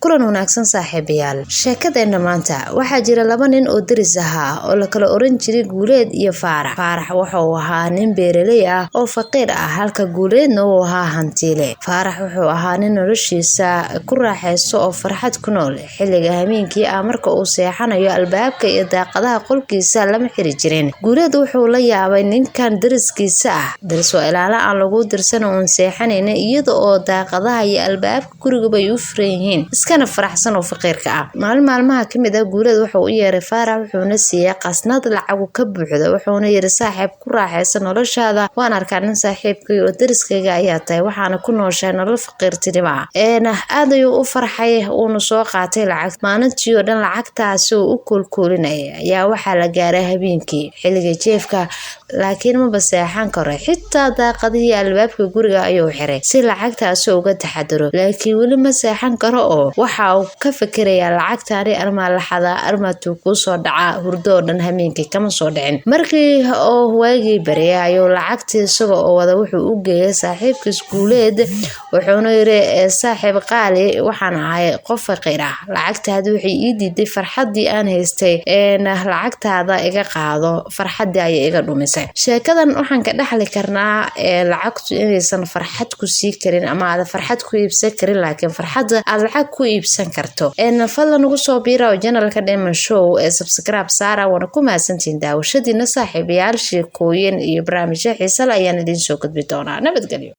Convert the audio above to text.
kulan wanaagsan saaxiibayaal. Sheekadeena maanta waxaa jira laba nin oo daris ah oo la kala oran jiray Guuleed iyo Faarax. Faarax wuxuu ahaa nin beeraley ah oo faqiir ah halka Guuleedna uu ahaa hantiile. Faarax wuxuu ahaa nin noloshiisa ku raaxaysto oo farxad ku nool. Xilliga habeenkii marka uu seexanayo albaabka iyo daaqadaha qolkiisa lama xiri jirin. Guuleed wuxuu la yaabay ninkan dariskiisa ah. Daris oo ilaala aan lagu dirsan oo seexanayna iyada oo daaqadaha iyo albaabka guriga bay u furan yihiin. Iskana faraxsan oo faqiirka ah. Maalmaha kamid ah Guuleed wuxuu u yeeray Faarax wuxuuna siiyay qasnad lacag ka buuxda. Wuxuuna yiri saaxiib ku raaxaysan noloshaada. Waan arkaa nin saaxiibkay oo dariskayga ayaa tahay waxaana ku nooshahay nolol faqiirtinimo ah. Aad ayuu u farxay uuna soo qaatay lacag. Maalintii oo dhan lacagtaas uu kulkulinayay ayaa waxaa la gaaray habeenkii xilliga jeefka laakiin ma baseexan karo. Xitaa daaqadihii albaabka guriga ayuu xiray si lacagtaas uga taxadaro. Laakiin weli ma seexan karo oo waxa uu ka fikirayaa lacagtaani arma laxada armatu ku soo dhaca hurdo dhan habeenkii kama soo dhicin. Markii oo waagii bariyay ayuu lacagtii isagoo wada wuxuu u geeyay saaxiibkiis Guuleed wuxuuna yiri saaxiib qaali waxaan ahay qof faqiir ah. Lacagtaadu waxay ii diiday farxadii aan haystay lacagtaada iga qaado farxadii ay iga dhumisay. Sheekadan waxaan ka dhaxli karnaa lacagtu inaysan farxad ku sii karin ama aad farxad ku iibsan karin laakiin farxadda aad lacag ku iibsan karto. Fadlan ugu soo biiro channelka Diamond Show subscribe saara wana ku mahadsantiin daawashadiina saaxiibayaal. Sheekooyin iyo barnaamijyo xiiso leh ayaan idin soo gudbin doonaa. Nabadgelyo.